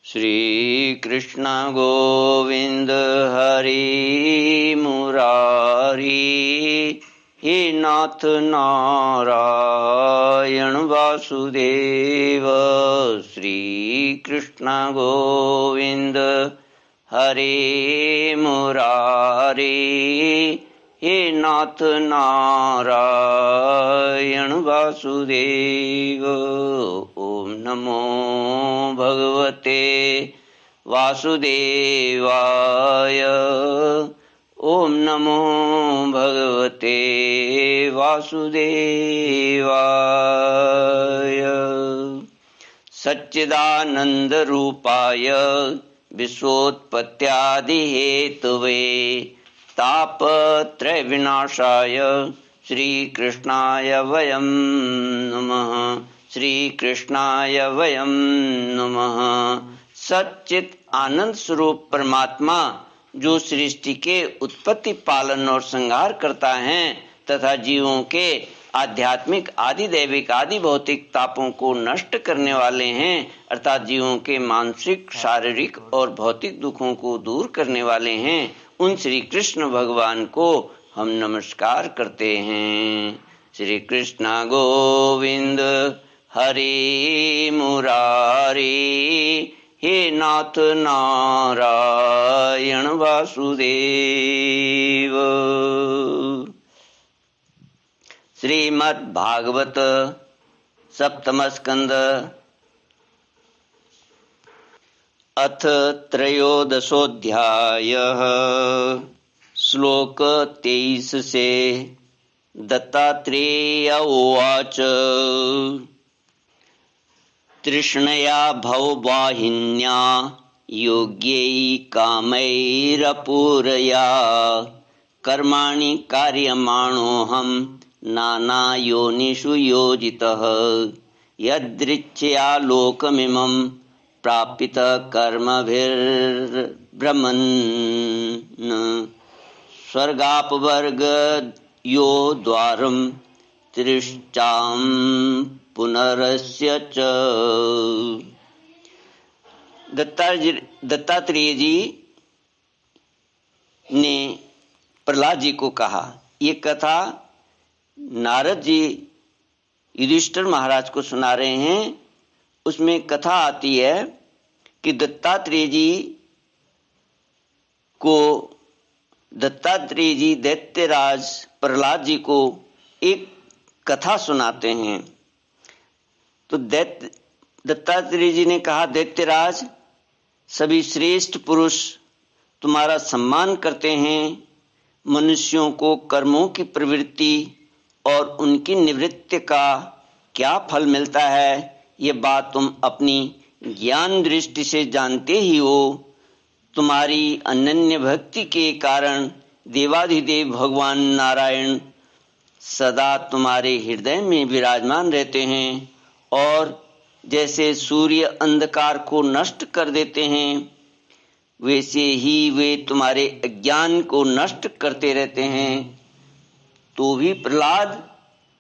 श्री कृष्ण गोविंद हरि मुरारी, हे नाथ नारायण वासुदेव। श्री कृष्ण गोविंद हरि मुरारी, हे नाथ नारायण वासुदेव। ओम नमो भगवते वासुदेवाय। ओम नमो भगवते वासुदेवाय। सच्चिदानंद रूपाय विश्वोत्पत्त्यादिहेतवे तापत्रय विनाशाय श्रीकृष्णाय वयं नमः। श्रीकृष्णाय वयं नमः। सच्चित आनंद स्वरूप परमात्मा जो सृष्टि के उत्पत्ति, पालन और संहार करता है तथा जीवों के आध्यात्मिक, आदि दैविक, आदि भौतिक तापों को नष्ट करने वाले हैं, अर्थात जीवों के मानसिक, शारीरिक और भौतिक दुखों को दूर करने वाले हैं, उन श्री कृष्ण भगवान को हम नमस्कार करते हैं। श्री कृष्ण गोविंद हरि मुरारी, हे नाथ नारायण वासुदेव। श्रीमद् भागवत सप्तम स्कंद अथ त्रयोदशोऽध्यायः। श्लोक 23 से। दत्तात्रेय उवाच। तृष्णया भववाहिन्या योग्यै कामैरपूरया कर्माणि कार्यमाणोऽहं नानायोनिषु योजितः। यदृच्छया लोकमिमं प्रापितः कर्मभिर्भ्रमन् स्वर्गापवर्गयो द्वारं त्रिष्टां पुनरस्य च। दत्तात्रेय जी ने प्रहलाद जी को कहा। ये कथा नारद जी युधिष्ठिर महाराज को सुना रहे हैं। उसमें कथा आती है कि दत्तात्रेय जी दैत्यराज प्रहलाद जी को एक कथा सुनाते हैं। तो दत्तात्रेय जी ने कहा, दैत्यराज, सभी श्रेष्ठ पुरुष तुम्हारा सम्मान करते हैं। मनुष्यों को कर्मों की प्रवृत्ति और उनकी निवृत्ति का क्या फल मिलता है, ये बात तुम अपनी ज्ञान दृष्टि से जानते ही हो। तुम्हारी अनन्य भक्ति के कारण देवाधिदेव भगवान नारायण सदा तुम्हारे हृदय में विराजमान रहते हैं, और जैसे सूर्य अंधकार को नष्ट कर देते हैं, वैसे ही वे तुम्हारे अज्ञान को नष्ट करते रहते हैं। तो भी प्रहलाद,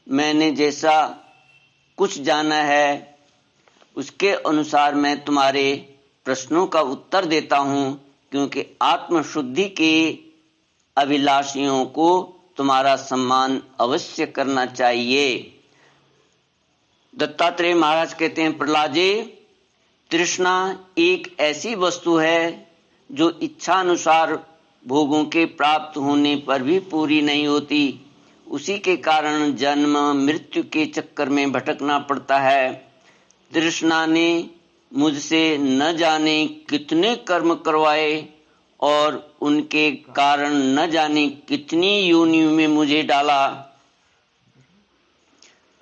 मैंने जैसा कुछ जाना है उसके अनुसार मैं तुम्हारे प्रश्नों का उत्तर देता हूँ, क्योंकि आत्मशुद्धि के अभिलाषियों को तुम्हारा सम्मान अवश्य करना चाहिए। दत्तात्रेय महाराज कहते हैं, प्रहलाद जी, तृष्णा एक ऐसी वस्तु है जो इच्छा अनुसार भोगों के प्राप्त होने पर भी पूरी नहीं होती। उसी के कारण जन्म मृत्यु के चक्कर में भटकना पड़ता है। तृष्णा ने मुझसे न जाने कितने कर्म करवाए और उनके कारण न जाने कितनी योनियों में मुझे डाला।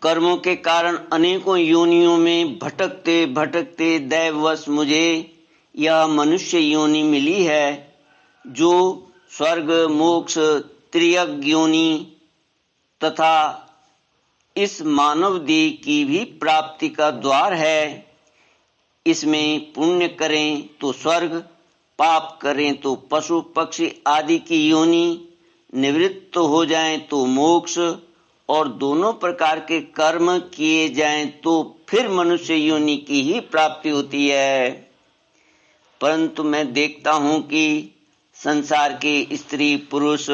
कर्मों के कारण अनेकों योनियों में भटकते भटकते दैववश मुझे यह मनुष्य योनि मिली है, जो स्वर्ग, मोक्ष, त्रियग योनि तथा इस मानव देह की भी प्राप्ति का द्वार है। इसमें पुण्य करें तो स्वर्ग, पाप करें तो पशु पक्षी आदि की योनि, निवृत्त हो जाएं तो मोक्ष, और दोनों प्रकार के कर्म किए जाएं तो फिर मनुष्य योनि की ही प्राप्ति होती है। परंतु मैं देखता हूं कि संसार के स्त्री पुरुष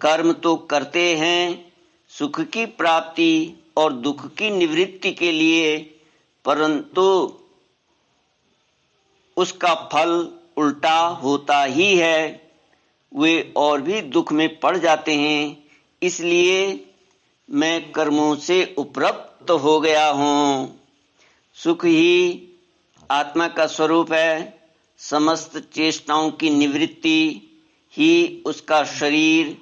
कर्म तो करते हैं सुख की प्राप्ति और दुख की निवृत्ति के लिए, परंतु उसका फल उल्टा होता ही है। वे और भी दुख में पड़ जाते हैं। इसलिए मैं कर्मों से उपरक्त हो गया हूं। सुख ही आत्मा का स्वरूप है। समस्त चेष्टाओं की निवृत्ति ही उसका शरीर,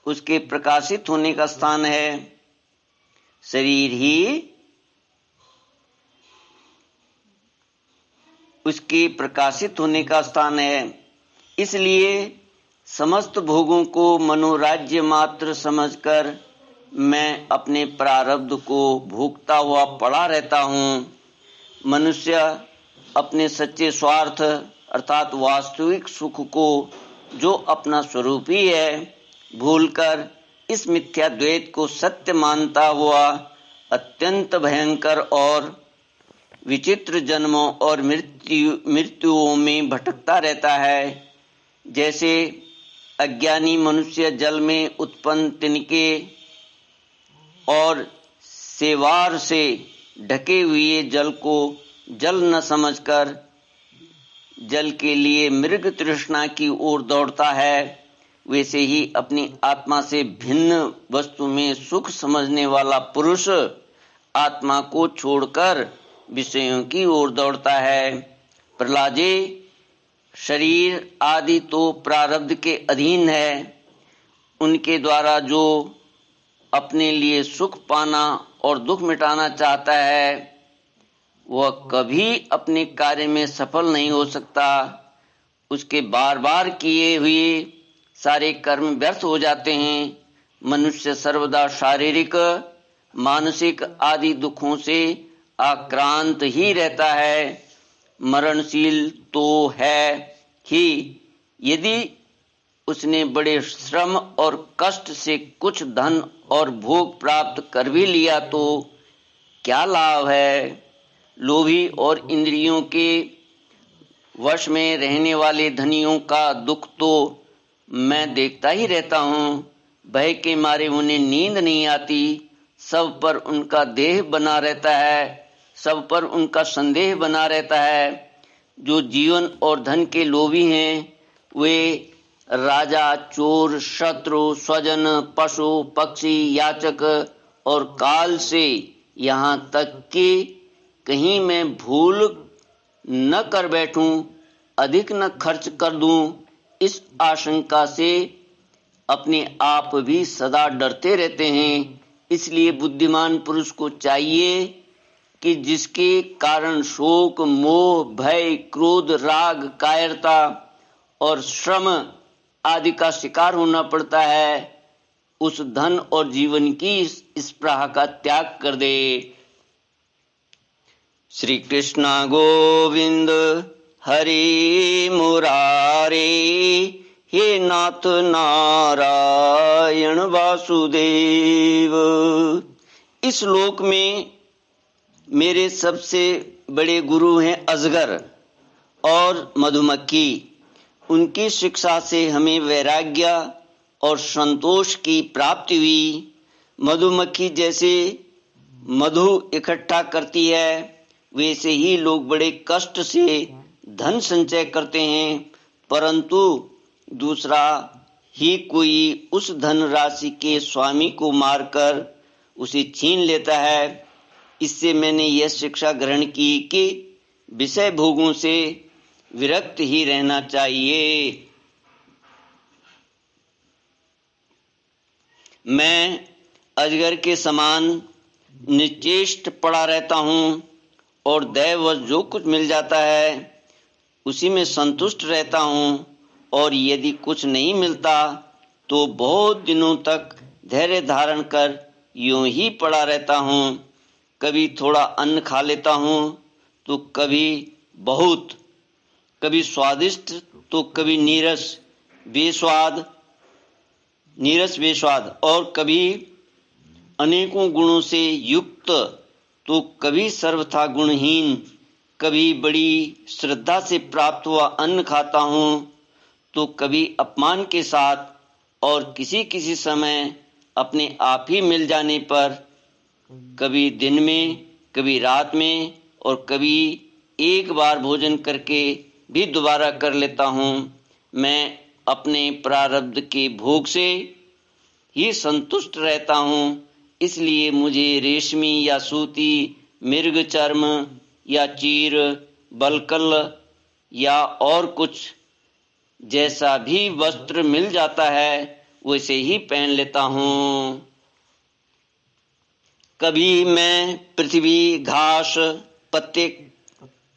उसके प्रकाशित होने का स्थान है। शरीर ही उसके प्रकाशित होने का स्थान है। इसलिए समस्त भोगों को मनोराज्य मात्र समझकर मैं अपने प्रारब्ध को भोगता हुआ पड़ा रहता हूँ। मनुष्य अपने सच्चे स्वार्थ अर्थात वास्तविक सुख को, जो अपना स्वरूप ही है, भूलकर इस मिथ्या द्वैत को सत्य मानता हुआ अत्यंत भयंकर और विचित्र जन्मों और मृत्युओं में भटकता रहता है। जैसे अज्ञानी मनुष्य जल में उत्पन्न तिनके और सेवार से ढके हुए जल को जल न समझकर जल के लिए मृग तृष्णा की ओर दौड़ता है, वैसे ही अपनी आत्मा से भिन्न वस्तु में सुख समझने वाला पुरुष आत्मा को छोड़कर विषयों की ओर दौड़ता है। प्रहलाद जी, शरीर आदि तो प्रारब्ध के अधीन है। उनके द्वारा जो अपने लिए सुख पाना और दुख मिटाना चाहता है, वह कभी अपने कार्य में सफल नहीं हो सकता। उसके बार बार किए हुए सारे कर्म व्यर्थ हो जाते हैं। मनुष्य सर्वदा शारीरिक, मानसिक आदि दुखों से आक्रांत ही रहता है। मरणशील तो है ही। यदि उसने बड़े श्रम और कष्ट से कुछ धन और भोग प्राप्त कर भी लिया तो क्या लाभ है। लोभी और इंद्रियों के वश में रहने वाले धनियों का दुख तो मैं देखता ही रहता हूँ। भय के मारे उन्हें नींद नहीं आती। सब पर उनका देह बना रहता है, सब पर उनका संदेह बना रहता है। जो जीवन और धन के लोभी हैं, वे राजा, चोर, शत्रु, स्वजन, पशु, पक्षी, याचक और काल से यहाँ तक कि कहीं मैं भूल न कर बैठूं, अधिक न खर्च कर दूं, इस आशंका से अपने आप भी सदा डरते रहते हैं। इसलिए बुद्धिमान पुरुष को चाहिए कि जिसके कारण शोक, मोह, भय, क्रोध, राग, कायरता और श्रम आदि का शिकार होना पड़ता है, उस धन और जीवन की स्पृहा का त्याग कर दे। श्री कृष्ण गोविंद हरि मुरारे, हे नाथ नारायण वासुदेव। इस लोक में मेरे सबसे बड़े गुरु हैं अजगर और मधुमक्खी। उनकी शिक्षा से हमें वैराग्य और संतोष की प्राप्ति हुई। मधुमक्खी जैसे मधु इकट्ठा करती है, वैसे ही लोग बड़े कष्ट से धन संचय करते हैं, परंतु दूसरा ही कोई उस धन राशि के स्वामी को मारकर उसे छीन लेता है। इससे मैंने यह शिक्षा ग्रहण की कि विषय भोगों से विरक्त ही रहना चाहिए। मैं अजगर के समान निश्चेष्ट पड़ा रहता हूँ और दैववश जो कुछ मिल जाता है उसी में संतुष्ट रहता हूँ, और यदि कुछ नहीं मिलता तो बहुत दिनों तक धैर्य धारण कर यूं ही पड़ा रहता हूँ। कभी थोड़ा अन्न खा लेता हूँ तो कभी बहुत, कभी स्वादिष्ट तो कभी नीरस बेस्वाद, और कभी अनेकों गुणों से युक्त तो कभी सर्वथा गुणहीन। कभी बड़ी श्रद्धा से प्राप्त हुआ अन्न खाता हूँ तो कभी अपमान के साथ और किसी किसी समय अपने आप ही मिल जाने पर, कभी दिन में, कभी रात में और कभी एक बार भोजन करके भी दोबारा कर लेता हूँ। मैं अपने प्रारब्ध के भोग से ही संतुष्ट रहता हूँ, इसलिए मुझे रेशमी या सूती, मृग चर्म या चीर, बलकल या और कुछ जैसा भी वस्त्र मिल जाता है वैसे ही पहन लेता हूँ। कभी मैं पृथ्वी, घास, पत्ते,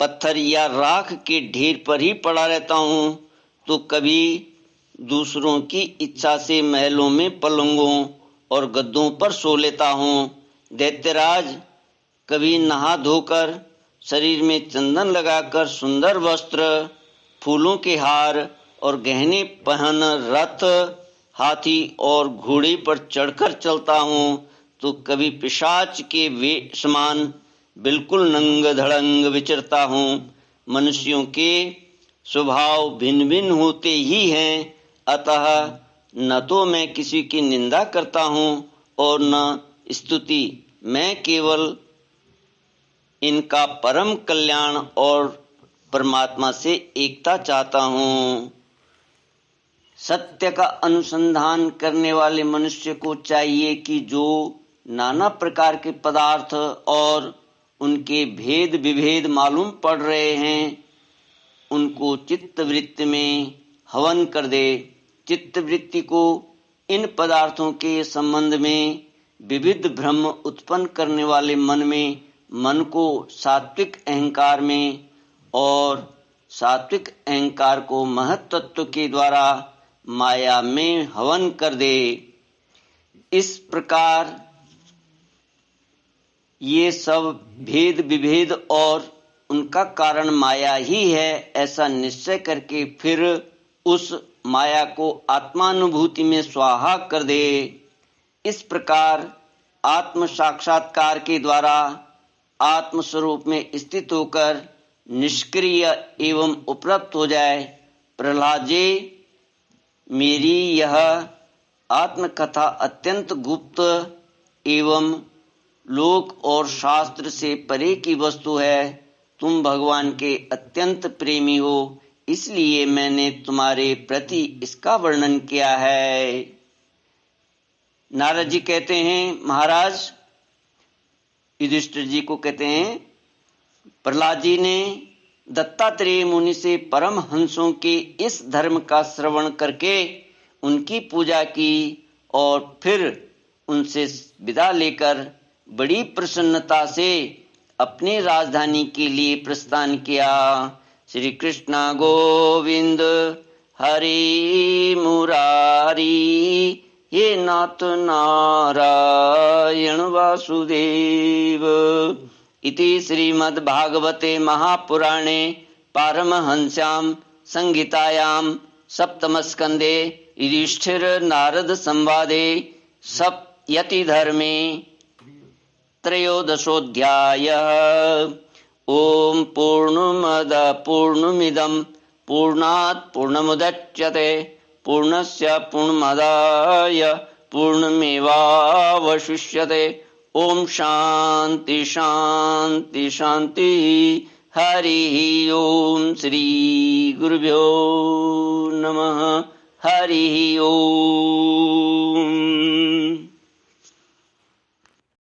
पत्थर या राख के ढेर पर ही पड़ा रहता हूँ तो कभी दूसरों की इच्छा से महलों में पलंगों और गद्दों पर सो लेता हूँ। दैत्यराज, कभी नहा धोकर शरीर में चंदन लगाकर सुंदर वस्त्र, फूलों के हार और गहने पहन रथ, हाथी और घोड़े पर चढ़कर चलता हूँ तो कभी पिशाच के वे समान बिल्कुल नंग धड़ंग विचरता हूँ। मनुष्यों के स्वभाव भिन्न भिन्न होते ही हैं, अतः न तो मैं किसी की निंदा करता हूँ और न स्तुति। मैं केवल इनका परम कल्याण और परमात्मा से एकता चाहता हूँ। सत्य का अनुसंधान करने वाले मनुष्य को चाहिए कि जो नाना प्रकार के पदार्थ और उनके भेद विभेद मालूम पड़ रहे हैं उनको चित्तवृत्ति में हवन कर दे। चित्तवृत्ति को इन पदार्थों के संबंध में विविध भ्रम उत्पन्न करने वाले मन को सात्विक अहंकार में और सात्विक अहंकार को महत्त्व के द्वारा माया में हवन कर दे। इस प्रकार ये सब भेद विभेद और उनका कारण माया ही है ऐसा निश्चय करके फिर उस माया को आत्मानुभूति में स्वाहा कर दे। इस प्रकार आत्म साक्षात्कार के द्वारा आत्म स्वरूप में स्थित होकर निष्क्रिय एवं उपरक्त हो जाए। प्रहलाद जी, मेरी यह आत्मकथा अत्यंत गुप्त एवं लोक और शास्त्र से परे की वस्तु है। तुम भगवान के अत्यंत प्रेमी हो, इसलिए मैंने तुम्हारे प्रति इसका वर्णन किया है। नारद जी कहते हैं, महाराज युधिष्ठिर जी को कहते हैं, प्रहलाद जी ने दत्तात्रेय मुनि से परम हंसों के इस धर्म का श्रवण करके उनकी पूजा की और फिर उनसे विदा लेकर बड़ी प्रसन्नता से अपनी राजधानी के लिए प्रस्थान किया। श्री कृष्ण गोविंद हरि मुरारी, हे नाथ नारायण वासुदेव। इति श्रीमद्भागवते महापुराणे पारमहंस्यां संहितायां सप्तमस्कन्धे युधिष्ठिर नारद संवादे सप्तयतिधर्मे त्रयोदशोऽध्यायः। ओम पूर्णमद पूर्णमिदं पूर्णात् पूर्णमुदच्यते पूर्णस्य पूर्णमादाय पूर्णमेवावशिष्यते। ओम शांति शांति शांति। हरि ओम। श्री गुरुभ्यो नमः। हरि ओम।